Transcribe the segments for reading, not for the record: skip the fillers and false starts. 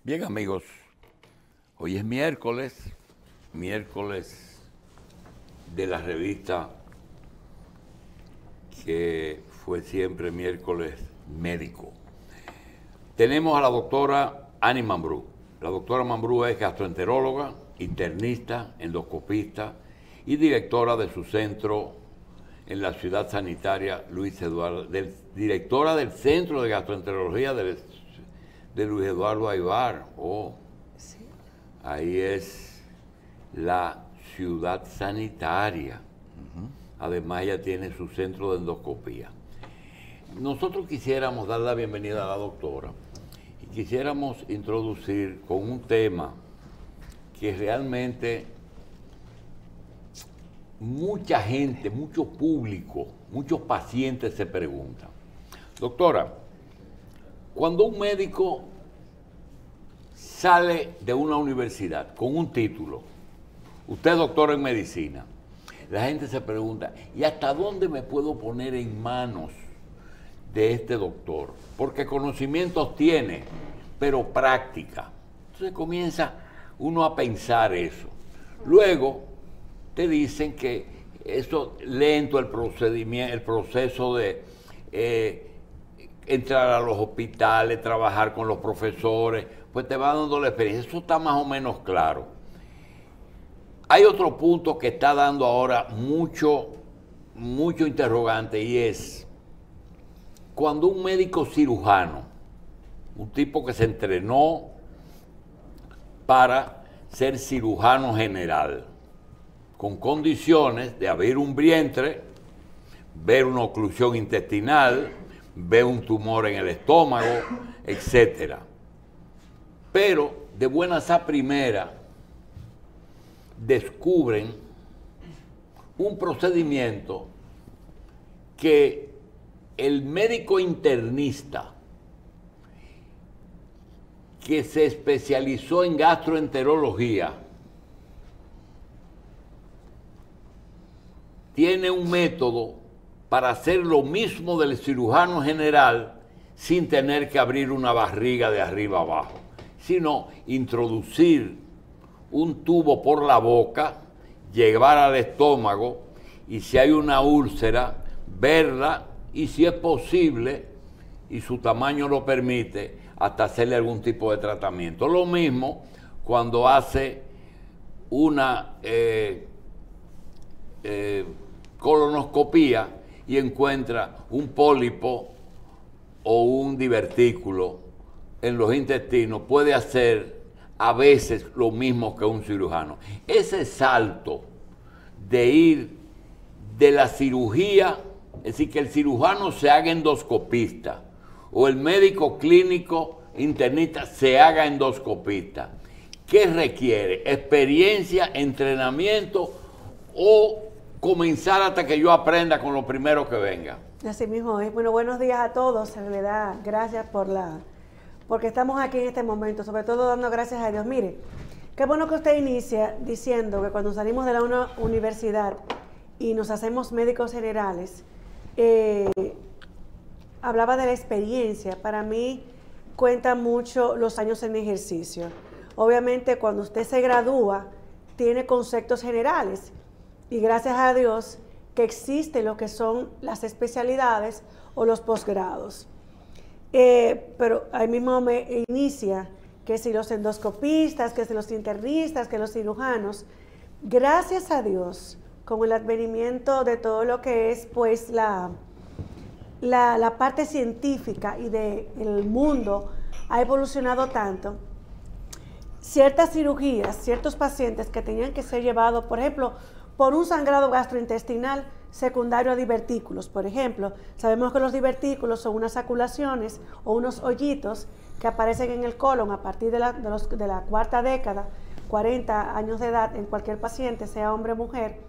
Bien, amigos, hoy es miércoles de la revista que fue siempre miércoles médico. Tenemos a la doctora Annie Mambrú. La doctora Mambrú es gastroenteróloga, internista, endoscopista y directora de su centro en la ciudad sanitaria Luis Eduardo, directora del Centro de Gastroenterología de Luis Eduardo Aybar. Oh, sí. Ahí es la ciudad sanitaria. Además, ella tiene su centro de endoscopía. Nosotros quisiéramos dar la bienvenida a la doctora y quisiéramos introducir con un tema que realmente mucha gente, mucho público, muchos pacientes se preguntan. Doctora, cuando un médico sale de una universidad con un título, usted es doctor en medicina, la gente se pregunta, ¿y hasta dónde me puedo poner en manos de este doctor? Porque conocimientos tiene, pero práctica. Entonces comienza uno a pensar eso. Luego te dicen que eso lento el procedimiento, el proceso de entrar a los hospitales, trabajar con los profesores, pues te va dando la experiencia. Eso está más o menos claro. Hay otro punto que está dando ahora mucho interrogante, y es cuando un médico cirujano, un tipo que se entrenó para ser cirujano general, con condiciones de abrir un vientre, ver una oclusión intestinal, ver un tumor en el estómago, etc. Pero de buenas a primeras descubren un procedimiento que el médico internista que se especializó en gastroenterología tiene un método para hacer lo mismo del cirujano general sin tener que abrir una barriga de arriba abajo, sino introducir un tubo por la boca, llevar al estómago y si hay una úlcera, verla y si es posible y su tamaño lo permite, hasta hacerle algún tipo de tratamiento. Lo mismo cuando hace una colonoscopía y encuentra un pólipo o un divertículo en los intestinos, puede hacer a veces lo mismo que un cirujano. Ese salto de ir de la cirugía, es decir, que el cirujano se haga endoscopista o el médico clínico internista se haga endoscopista, ¿qué requiere? ¿Experiencia, entrenamiento o comenzar hasta que yo aprenda con lo primero que venga? Así mismo es. Bueno, buenos días a todos. En verdad, gracias porque estamos aquí en este momento, sobre todo dando gracias a Dios. Mire, qué bueno que usted inicia diciendo que cuando salimos de la universidad y nos hacemos médicos generales, hablaba de la experiencia. Para mí cuenta mucho los años en ejercicio. Obviamente cuando usted se gradúa tiene conceptos generales y gracias a Dios que existen lo que son las especialidades o los posgrados. Pero ahí mismo me inicia que si los endoscopistas, que si los internistas, que los cirujanos, gracias a Dios, con el advenimiento de todo lo que es pues la parte científica y del mundo ha evolucionado tanto, ciertas cirugías, ciertos pacientes que tenían que ser llevados, por ejemplo, por un sangrado gastrointestinal secundario a divertículos, por ejemplo. Sabemos que los divertículos son unas aculaciones o unos hoyitos que aparecen en el colon a partir de la cuarta década, 40 años de edad, en cualquier paciente, sea hombre o mujer,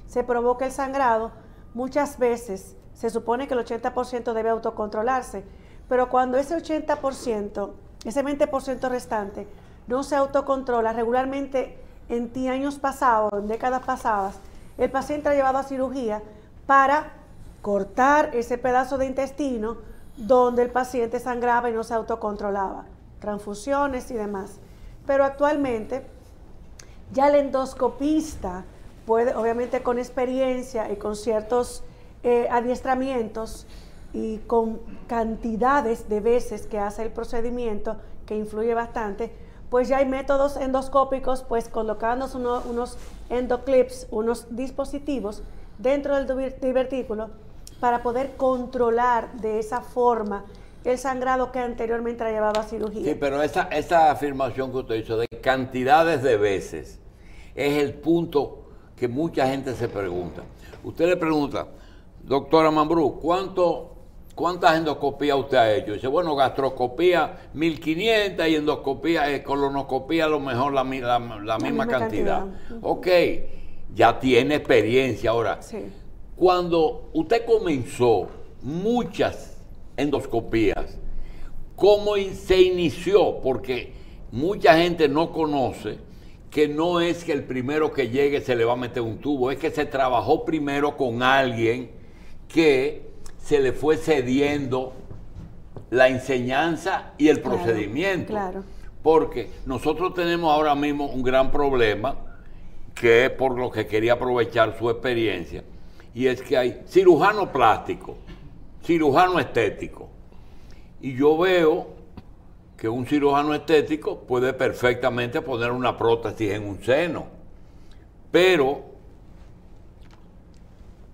se provoca el sangrado. Muchas veces se supone que el 80% debe autocontrolarse, pero cuando ese 80%, ese 20% restante no se autocontrola, regularmente en años pasados, en décadas pasadas, el paciente ha llevado a cirugía para cortar ese pedazo de intestino donde el paciente sangraba y no se autocontrolaba. transfusiones y demás. Pero actualmente ya el endoscopista puede, obviamente con experiencia y con ciertos adiestramientos y con cantidades de veces que hace el procedimiento, que influye bastante, pues ya hay métodos endoscópicos, pues colocándose unos endoclips, unos dispositivos dentro del divertículo para poder controlar de esa forma el sangrado que anteriormente llevaba a cirugía. Sí, pero esa afirmación que usted hizo de cantidades de veces es el punto que mucha gente se pregunta. Usted le pregunta, doctora Mambrú, ¿cuántas endoscopías usted ha hecho? Dice, bueno, gastroscopía 1500 y endoscopía, colonoscopía a lo mejor la misma cantidad. Ok, ya tiene experiencia. Ahora, sí. Cuando usted comenzó muchas endoscopías, ¿cómo se inició? Porque mucha gente no conoce que no es que el primero que llegue se le va a meter un tubo, es que se trabajó primero con alguien que se le fue cediendo la enseñanza y el procedimiento. Claro. Porque nosotros tenemos ahora mismo un gran problema, que es por lo que quería aprovechar su experiencia, y es que hay cirujano plástico, cirujano estético. Y yo veo que un cirujano estético puede perfectamente poner una prótesis en un seno, pero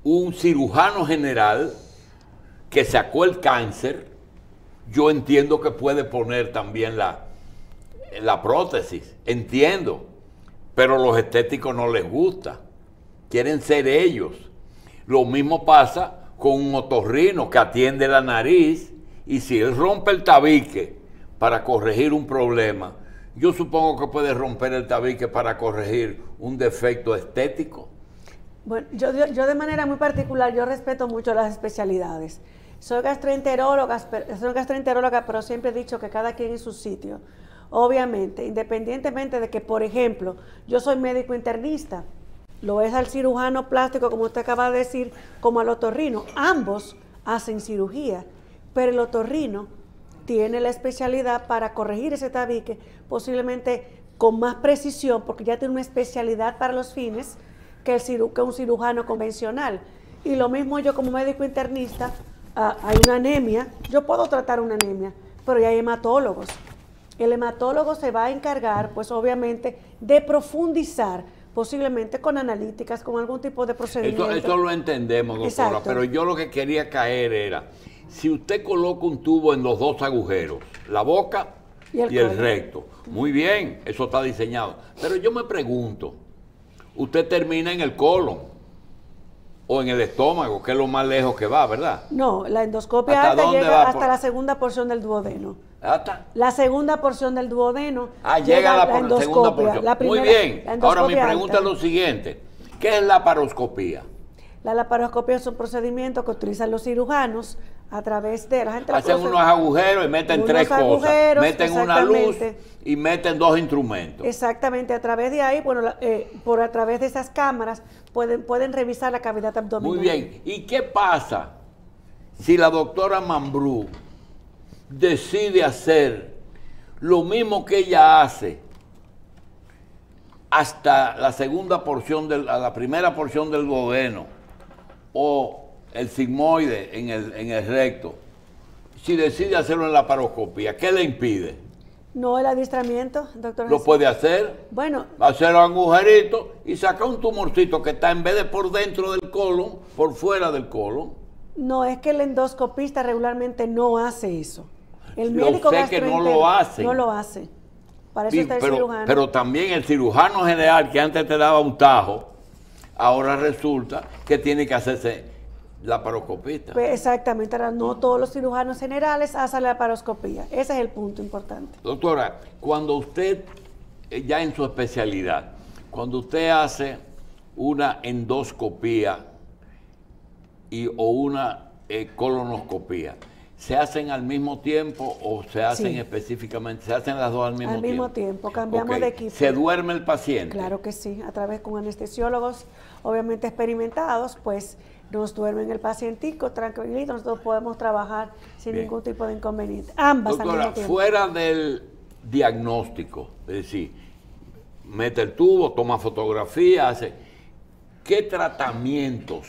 un cirujano general que sacó el cáncer, yo entiendo que puede poner también la prótesis, entiendo, pero los estéticos no les gusta, quieren ser ellos. Lo mismo pasa con un otorrino que atiende la nariz, y si él rompe el tabique para corregir un problema, yo supongo que puede romper el tabique para corregir un defecto estético. Bueno, yo de manera muy particular, yo respeto mucho las especialidades. Soy gastroenteróloga, pero siempre he dicho que cada quien en su sitio. Obviamente, independientemente de que, por ejemplo, yo soy médico internista, lo es al cirujano plástico, como usted acaba de decir, como al otorrino. Ambos hacen cirugía, pero el otorrino tiene la especialidad para corregir ese tabique, posiblemente con más precisión, porque ya tiene una especialidad para los fines que un cirujano convencional. Y lo mismo yo como médico internista, hay una anemia, yo puedo tratar una anemia, pero ya hay hematólogos. El hematólogo se va a encargar, pues obviamente, de profundizar, posiblemente con analíticas, con algún tipo de procedimiento. Eso lo entendemos, doctora. Exacto. Pero yo lo que quería caer era, si usted coloca un tubo en los dos agujeros, la boca y el recto, muy bien, eso está diseñado. Pero yo me pregunto, usted termina en el colon o en el estómago, que es lo más lejos que va, ¿verdad? No, la endoscopia alta llega hasta la segunda porción del duodeno. ¿Hasta? La segunda porción del duodeno. Llega la segunda porción. Muy bien. Ahora mi pregunta es lo siguiente. ¿Qué es la laparoscopía? La laparoscopia es un procedimiento que utilizan los cirujanos a través de... Hacen unos agujeros y meten tres cosas. Meten una luz y meten dos instrumentos. Exactamente. A través de ahí, bueno, a través de esas cámaras pueden revisar la cavidad abdominal. Muy bien. ¿Y qué pasa si la doctora Mambrú decide hacer lo mismo que ella hace hasta la segunda porción la primera porción del duodeno o el sigmoide en el recto? Si decide hacerlo en la laparoscopia, ¿qué le impide? No, el adiestramiento, doctor. ¿Lo puede hacer? Bueno. Hacer los agujeritos y sacar un tumorcito que está en vez de por dentro del colon, por fuera del colon. No, es que el endoscopista regularmente no hace eso. El médico que no lo hace. No lo hace. Para eso está el cirujano. Pero también el cirujano general, que antes te daba un tajo, ahora resulta que tiene que hacerse laparoscopista. Pues exactamente. Ahora no todos los cirujanos generales hacen la laparoscopía. Ese es el punto importante. Doctora, cuando usted, ya en su especialidad, cuando usted hace una endoscopía o una colonoscopía, ¿se hacen al mismo tiempo o se hacen específicamente? ¿Se hacen las dos al mismo tiempo? Al mismo tiempo, cambiamos de equipo. ¿Se duerme el paciente? Claro que sí, a través con anestesiólogos, obviamente experimentados, pues nos duermen el pacientico, tranquilito, nosotros podemos trabajar sin ningún tipo de inconveniente. Ambas doctora, al mismo tiempo. Fuera del diagnóstico, es decir, mete el tubo, toma fotografía, hace... ¿Qué tratamientos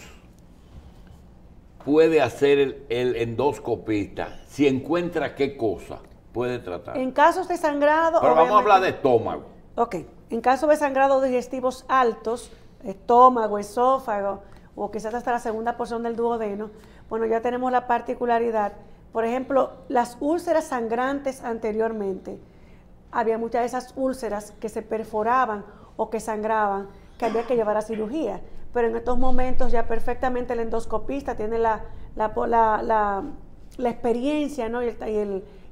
puede hacer el endoscopista si encuentra qué cosa puede tratar? En casos de sangrado... Pero vamos a hablar de estómago. Ok, en casos de sangrado digestivos altos, estómago, esófago, o quizás hasta la segunda porción del duodeno, bueno, ya tenemos la particularidad. Por ejemplo, las úlceras sangrantes anteriormente, había muchas de esas úlceras que se perforaban o que sangraban, que había que llevar a cirugía. Pero en estos momentos ya perfectamente el endoscopista tiene la experiencia, ¿no? y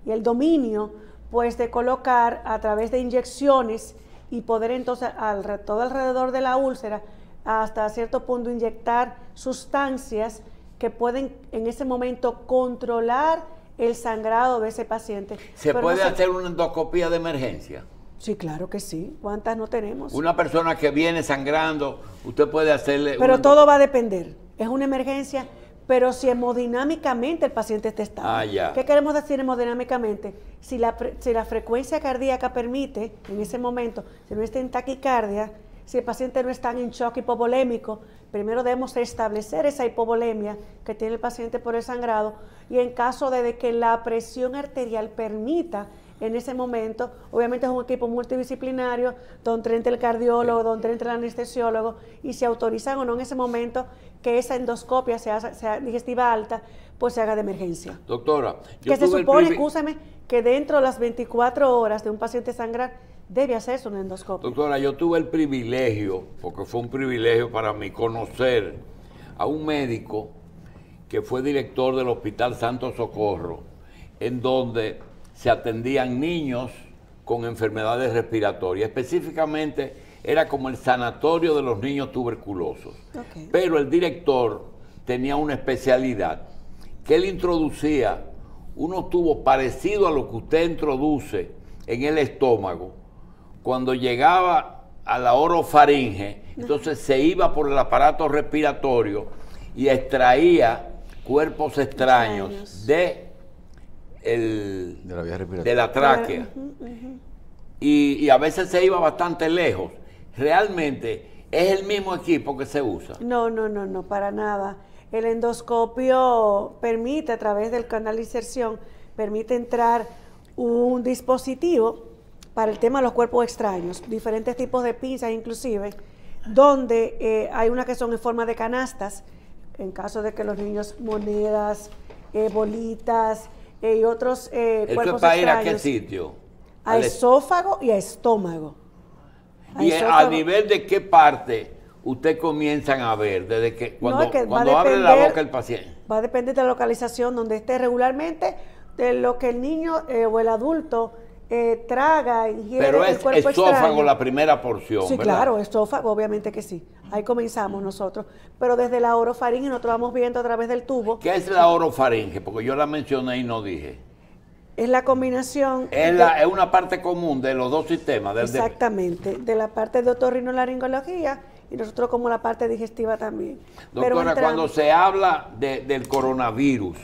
el dominio, pues, de colocar a través de inyecciones y poder entonces todo alrededor de la úlcera, hasta cierto punto inyectar sustancias que pueden en ese momento controlar el sangrado de ese paciente. ¿Se puede hacer una endoscopía de emergencia? Sí, claro que sí. ¿Cuántas no tenemos? Una persona que viene sangrando, usted puede hacerle... Pero todo va a depender. Es una emergencia, pero si hemodinámicamente el paciente está estable. Ah, ya. ¿Qué queremos decir hemodinámicamente? Si la frecuencia cardíaca permite, en ese momento, si no está en taquicardia, si el paciente no está en shock hipovolémico, primero debemos establecer esa hipovolemia que tiene el paciente por el sangrado, y en caso de que la presión arterial permita, en ese momento, obviamente es un equipo multidisciplinario, donde entre el cardiólogo, donde entre el anestesiólogo, y se autorizan o no en ese momento que esa endoscopia sea digestiva alta, pues se haga de emergencia. Doctora, que se supone, escúchame, que dentro de las 24 horas de un paciente sangrar, debe hacerse una endoscopia. Doctora, yo tuve el privilegio, porque fue un privilegio para mí, conocer a un médico que fue director del Hospital Santo Socorro, en donde se atendían niños con enfermedades respiratorias. Específicamente era como el sanatorio de los niños tuberculosos. Okay. Pero el director tenía una especialidad, que él introducía unos tubos parecidos a lo que usted introduce en el estómago. Cuando llegaba a la orofaringe, entonces se iba por el aparato respiratorio y extraía cuerpos extraños de la tráquea. Y a veces se iba bastante lejos. Realmente, ¿es el mismo equipo que se usa? No, para nada. El endoscopio permite, a través del canal de inserción, permite entrar un dispositivo para el tema de los cuerpos extraños, diferentes tipos de pinzas inclusive, donde hay unas que son en forma de canastas, en caso de que los niños monedas, bolitas y otros cuerpos extraños. ¿Eso es para ir a qué sitio? A esófago y a estómago. ¿Y a nivel de qué parte usted comienzan a ver? Desde que cuando abre la boca el paciente. Va a depender de la localización donde esté regularmente, de lo que el niño o el adulto traga, ingiere. Pero es esófago la primera porción, sí, ¿verdad? Claro, esófago, obviamente que sí. Ahí comenzamos nosotros. Pero desde la orofaringe nosotros vamos viendo a través del tubo. ¿Qué es la orofaringe? Porque yo la mencioné y no dije. Es la combinación. Es una parte común de los dos sistemas. Exactamente, de la parte de otorrinolaringología y nosotros como la parte digestiva también. Doctora, cuando se habla del coronavirus,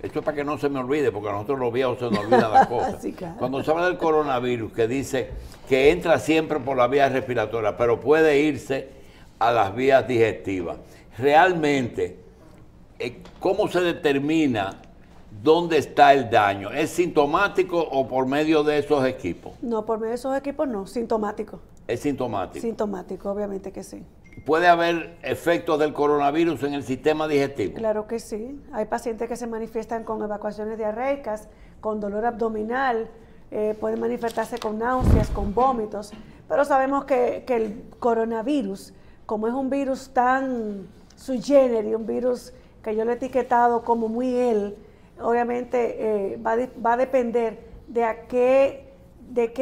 esto es para que no se me olvide, porque a nosotros los viejos se nos olvidan las cosas. Sí, claro. Cuando se habla del coronavirus, que dice que entra siempre por la vía respiratoria, pero puede irse a las vías digestivas. Realmente, ¿cómo se determina dónde está el daño? ¿Es sintomático o por medio de esos equipos? No, por medio de esos equipos no, sintomático. ¿Es sintomático? Sintomático, obviamente que sí. ¿Puede haber efectos del coronavirus en el sistema digestivo? Claro que sí. Hay pacientes que se manifiestan con evacuaciones diarreicas, con dolor abdominal, pueden manifestarse con náuseas, con vómitos, pero sabemos que el coronavirus, como es un virus tan sui generis, un virus que yo lo he etiquetado como muy él, obviamente va a depender de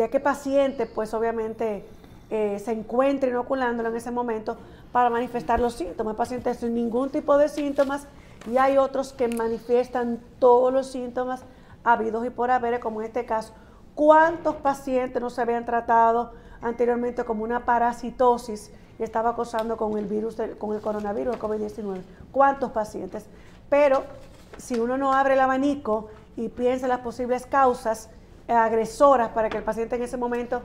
qué paciente, pues obviamente se encuentre inoculándolo en ese momento para manifestar los síntomas. Hay pacientes sin ningún tipo de síntomas y hay otros que manifiestan todos los síntomas habidos y por haber, como en este caso. ¿Cuántos pacientes no se habían tratado anteriormente como una parasitosis y estaba acosando con el virus, con el coronavirus, el COVID-19? ¿Cuántos pacientes? Pero si uno no abre el abanico y piensa en las posibles causas agresoras para que el paciente en ese momento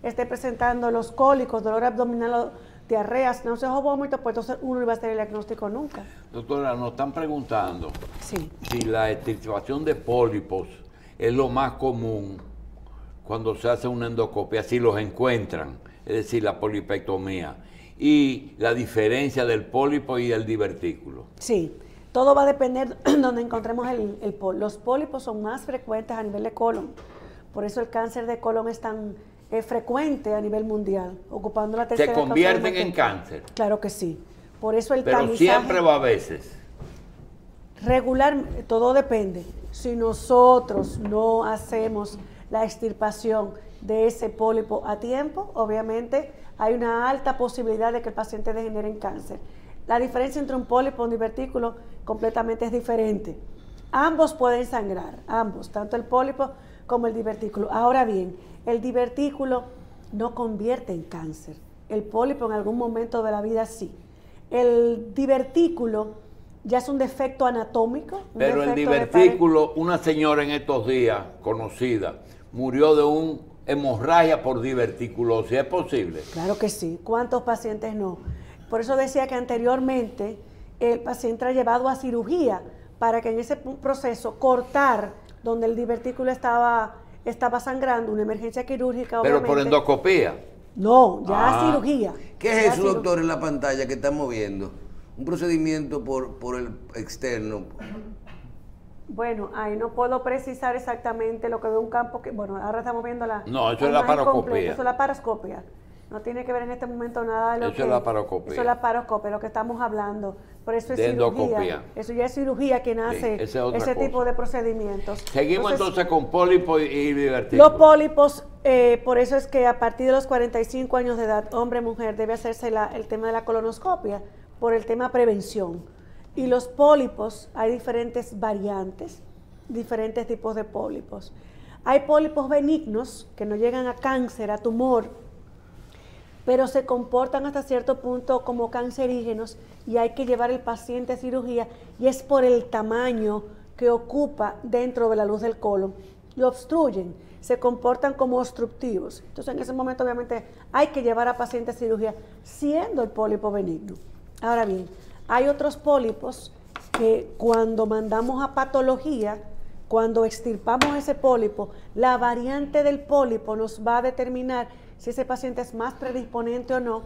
esté presentando los cólicos, dolor abdominal, diarreas, náuseas o vómitos, pues entonces uno no va a hacer el diagnóstico nunca. Doctora, nos están preguntando Sí. si la extirpación de pólipos es lo más común cuando se hace una endoscopia, si los encuentran, es decir, la polipectomía, y la diferencia del pólipo y el divertículo. Sí, todo va a depender de donde encontremos el pólipo. Los pólipos son más frecuentes a nivel de colon, por eso el cáncer de colon es tan frecuente a nivel mundial, ocupando la tercera. ¿Se convierten en cáncer? Claro que sí. Por eso el Pero tamizaje siempre va a veces. regular, todo depende. Si nosotros no hacemos la extirpación de ese pólipo a tiempo, obviamente hay una alta posibilidad de que el paciente degenere en cáncer. La diferencia entre un pólipo y un divertículo completamente es diferente. Ambos pueden sangrar, ambos, tanto el pólipo como el divertículo. Ahora bien, el divertículo no convierte en cáncer. El pólipo en algún momento de la vida sí. El divertículo ya es un defecto anatómico. Pero el divertículo, una señora en estos días, conocida, murió de una hemorragia por diverticulosis. ¿Es posible? Claro que sí. ¿Cuántos pacientes no? Por eso decía que anteriormente el paciente era llevado a cirugía para que en ese proceso cortar donde el divertículo estaba sangrando, una emergencia quirúrgica. Pero obviamente. por endoscopía. No, ya cirugía. ¿Qué es eso, doctor, en la pantalla que estamos viendo? Un procedimiento por el externo. Bueno, ahí no puedo precisar exactamente lo que ve un campo que, bueno, ahora estamos viendo la... No, eso es la paroscopia. Eso es la paroscopia. No tiene que ver en este momento nada de lo que... Eso es la paroscopia. Eso es la paroscopia, lo que estamos hablando. Por eso es De cirugía. endoscopia. Eso ya es cirugía quien hace ese tipo de procedimientos. Seguimos entonces con pólipo y divertículo. Los pólipos, por eso es que a partir de los 45 años de edad, hombre, mujer, debe hacerse el tema de la colonoscopia por el tema prevención. Y los pólipos, hay diferentes variantes, diferentes tipos de pólipos. Hay pólipos benignos que no llegan a cáncer, a tumor, pero se comportan hasta cierto punto como cancerígenos y hay que llevar el paciente a cirugía, y es por el tamaño que ocupa dentro de la luz del colon. Lo obstruyen, se comportan como obstructivos. Entonces en ese momento obviamente hay que llevar a paciente a cirugía siendo el pólipo benigno. Ahora bien, hay otros pólipos que cuando mandamos a patología, cuando extirpamos ese pólipo, la variante del pólipo nos va a determinar si ese paciente es más predisponente o no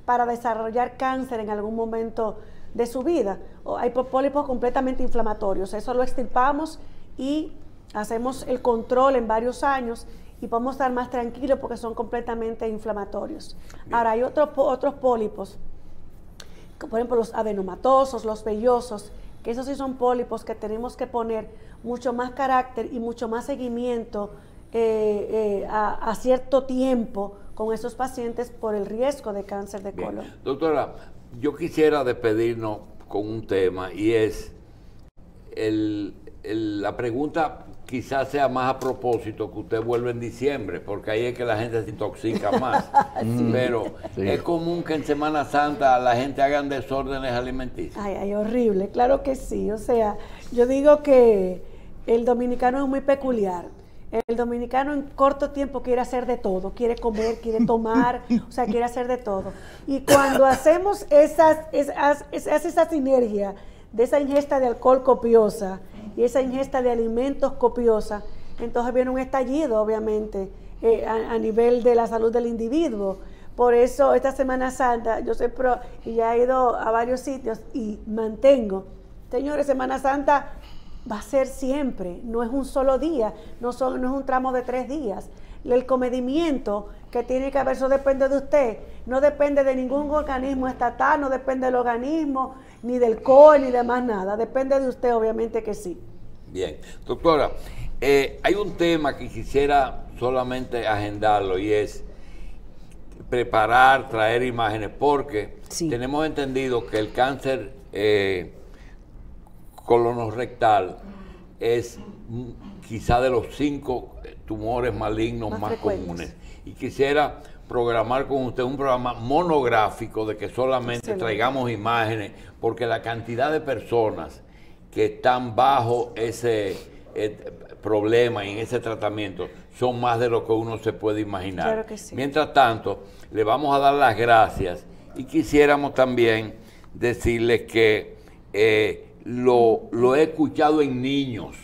para desarrollar cáncer en algún momento de su vida. O hay pólipos completamente inflamatorios, eso lo extirpamos y hacemos el control en varios años y podemos estar más tranquilos porque son completamente inflamatorios. Bien. Ahora hay otros pólipos, por ejemplo los adenomatosos, los vellosos, que esos sí son pólipos que tenemos que poner mucho más carácter y mucho más seguimiento a cierto tiempo con esos pacientes por el riesgo de cáncer de colon. Doctora, yo quisiera despedirnos con un tema y es la pregunta quizás sea más a propósito que usted vuelve en diciembre, porque ahí es que la gente se intoxica más. Sí. Pero sí, es común que en Semana Santa la gente hagan desórdenes alimenticios. Ay, horrible, claro que sí. O sea, yo digo que el dominicano es muy peculiar. El dominicano en corto tiempo quiere hacer de todo, quiere comer, quiere tomar, o sea, quiere hacer de todo. Y cuando hacemos esa sinergia de esa ingesta de alcohol copiosa y esa ingesta de alimentos copiosa, entonces viene un estallido, obviamente, a nivel de la salud del individuo. Por eso esta Semana Santa, yo soy pro y ya he ido a varios sitios y mantengo, señores, Semana Santa va a ser siempre, no es un solo día, no es un tramo de 3 días. El comedimiento que tiene que haber, eso depende de usted, no depende de ningún organismo estatal, no depende del organismo, ni del COE, ni de más nada, depende de usted, obviamente que sí. Bien, doctora, hay un tema que quisiera solamente agendarlo y es preparar, traer imágenes, porque sí, tenemos entendido que el cáncer colonorrectal es quizá de los 5 tumores malignos más comunes. Y quisiera programar con usted un programa monográfico de que solamente traigamos imágenes, porque la cantidad de personas que están bajo ese problemas en ese tratamiento son más de lo que uno se puede imaginar. Claro que sí. Mientras tanto, le vamos a dar las gracias y quisiéramos también decirles que lo he escuchado en niños.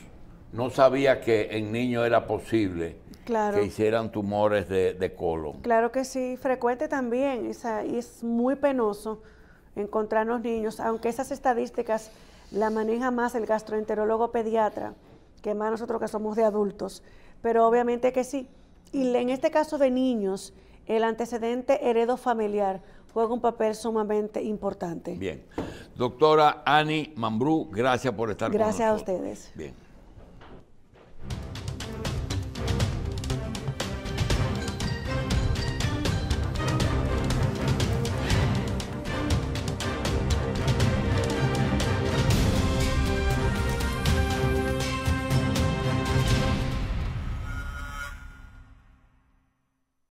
No sabía que en niños era posible Claro. que hicieran tumores de colon. Claro que sí, frecuente también, y es muy penoso encontrarnos niños, aunque esas estadísticas la maneja más el gastroenterólogo pediatra, que más nosotros que somos de adultos, pero obviamente que sí. Y en este caso de niños, el antecedente heredofamiliar juega un papel sumamente importante. Bien. Doctora Annie Mambrú, gracias por estar con nosotros. Gracias a ustedes. Bien.